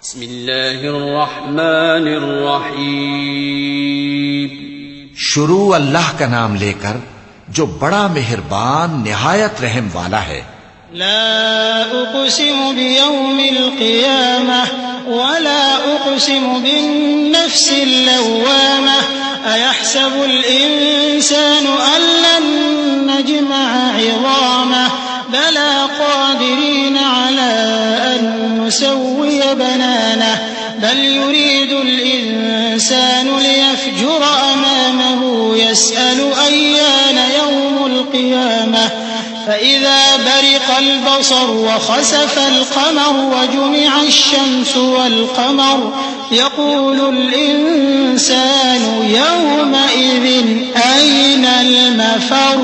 بسم اللہ الرحمن الرحیم. شروع اللہ کا نام لے کر جو بڑا مہربان نہایت رحم والا ہے. لا اقسم بیوم القیامہ ولا اقسم بالنفس اللوامہ ایحسب الانسان ان لن نجمع عظامہ بلى قادرين على أن نسوي بنانه بل يريد الإنسان ليفجر أمامه يسأل أيان يوم القيامة فإذا برق البصر وخسف القمر وجمع الشمس والقمر يقول الإنسان يومئذ أين المفر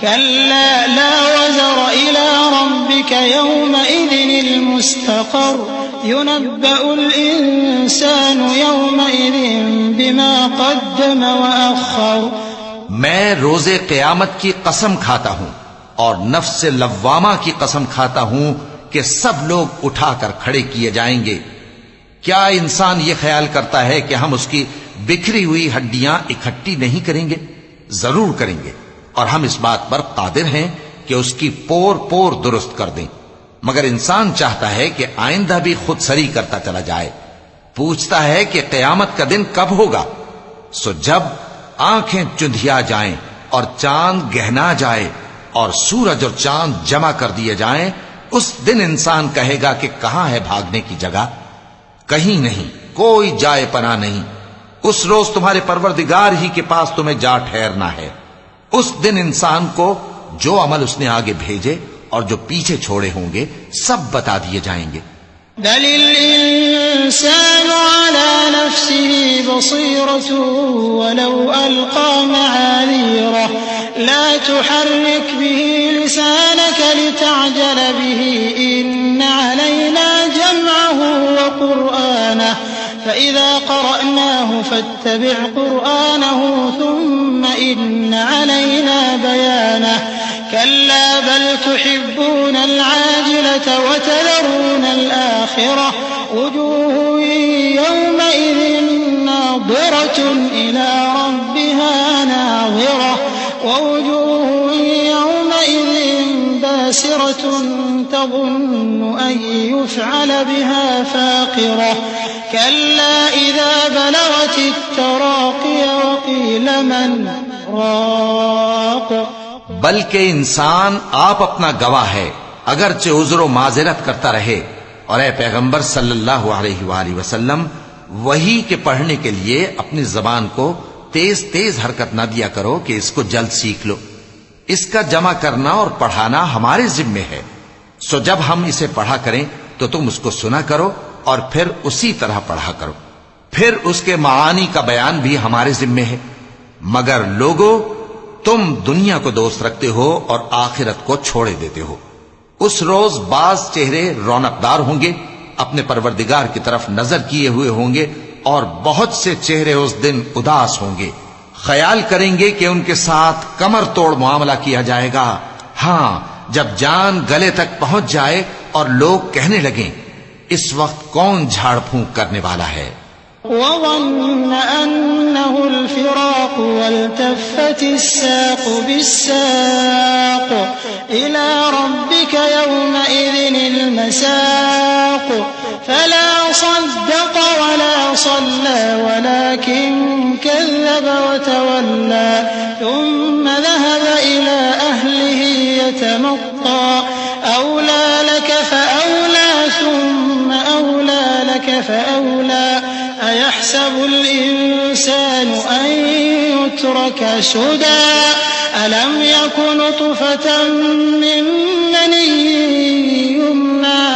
كلا لا وزر إلى ربك يومئذ المستقر ينبأ الإنسان يومئذ بما قدم وأخر. میں روز قیامت کی قسم کھاتا ہوں اور نفس لوامہ کی قسم کھاتا ہوں کہ سب لوگ اٹھا کر کھڑے کیے جائیں گے. کیا انسان یہ خیال کرتا ہے کہ ہم اس کی بکھری ہوئی ہڈیاں اکٹھی نہیں کریں گے؟ ضرور کریں گے، اور ہم اس بات پر قادر ہیں کہ اس کی پور پور درست کر دیں. مگر انسان چاہتا ہے کہ آئندہ بھی خود سری کرتا چلا جائے. پوچھتا ہے کہ قیامت کا دن کب ہوگا. سو جب آنکھیں چندھیا جائیں اور چاند گہنا جائے اور سورج اور چاند جمع کر دیے جائیں، اس دن انسان کہے گا کہ کہاں ہے بھاگنے کی جگہ؟ کہیں نہیں، کوئی جائے پناہ نہیں. اس روز تمہارے پروردگار ہی کے پاس تمہیں جا ٹھہرنا ہے. اس دن انسان کو جو عمل اس نے آگے بھیجے اور جو پیچھے چھوڑے ہوں گے سب بتا دیے جائیں گے. بل الانسان على نفسه بصيرة ولو ألقى معاذيره لا تحرك به لسانك لتعجل به إن علينا جمعه وقرآنه فإذا قرأناه فاتبع قرآنه ثم إن علينا بيانه كلا بل تحبون العاجلة وتذرون الآخرة وجوه يومئذ ناظرة إلى ربها ناظرة ووجوه يومئذ باسرة تظن أن يفعل بها فاقرة كلا إذا بلغت التراقي وقيل من راق. بلکہ انسان آپ اپنا گواہ ہے، اگرچہ عذر و معذرت کرتا رہے. اور اے پیغمبر صلی اللہ علیہ وآلہ وسلم، وحی کے پڑھنے کے لیے اپنی زبان کو تیز تیز حرکت نہ دیا کرو کہ اس کو جلد سیکھ لو. اس کا جمع کرنا اور پڑھانا ہمارے ذمے ہے. سو جب ہم اسے پڑھا کریں تو تم اس کو سنا کرو اور پھر اسی طرح پڑھا کرو. پھر اس کے معانی کا بیان بھی ہمارے ذمے ہے. مگر لوگو، تم دنیا کو دوست رکھتے ہو اور آخرت کو چھوڑے دیتے ہو. اس روز بعض چہرے رونقدار ہوں گے، اپنے پروردگار کی طرف نظر کیے ہوئے ہوں گے، اور بہت سے چہرے اس دن اداس ہوں گے. خیال کریں گے کہ ان کے ساتھ کمر توڑ معاملہ کیا جائے گا. ہاں، جب جان گلے تک پہنچ جائے اور لوگ کہنے لگیں اس وقت کون جھاڑ پھونک کرنے والا ہے. وظن أنه الفراق والتفت الساق بالساق إلى ربك يومئذ المساق فلا صدق ولا صلى ولكن كذب وتولى ثم ذهب إلى أهله يتمطى أولى لك فأولى ثم أولى لك فأولى أيحسب الإنسان أن يترك سدى ألم يكن نطفة من مني يمنى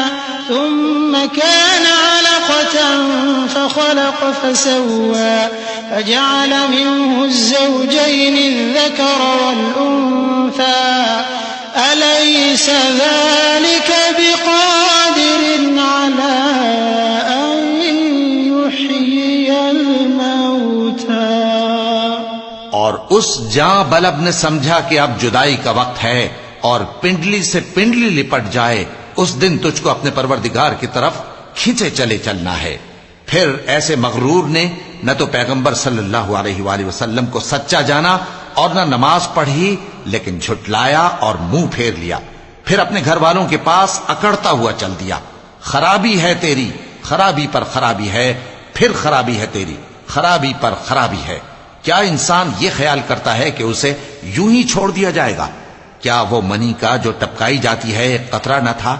ثم كان علقة فخلق فسوى فجعل منه الزوجين الذكر والأنثى أليس ذلك بقادر على أن يحيي الموتى. اور اس جاں بلب نے سمجھا کہ اب جدائی کا وقت ہے اور پنڈلی سے پنڈلی لپٹ جائے، اس دن تجھ کو اپنے پروردگار کی طرف کھینچے چلے چلنا ہے۔ پھر ایسے مغرور نے نہ تو پیغمبر صلی اللہ علیہ وآلہ وسلم کو سچا جانا اور نہ نماز پڑھی، لیکن جھٹلایا اور منہ پھیر لیا، پھر اپنے گھر والوں کے پاس اکڑتا ہوا چل دیا۔ خرابی ہے تیری، خرابی پر خرابی ہے، پھر خرابی ہے تیری، خرابی پر خرابی ہے۔ کیا انسان یہ خیال کرتا ہے کہ اسے یوں ہی چھوڑ دیا جائے گا؟ کیا وہ منی کا جو ٹپکائی جاتی ہے ایک قطرہ نہ تھا،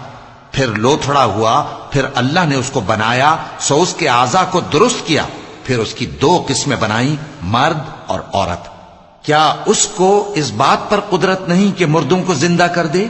پھر لوتھڑا ہوا، پھر اللہ نے اس کو بنایا سو اس کے اعضاء کو درست کیا، پھر اس کی دو قسمیں بنائیں، مرد اور عورت۔ کیا اس کو اس بات پر قدرت نہیں کہ مردوں کو زندہ کر دے؟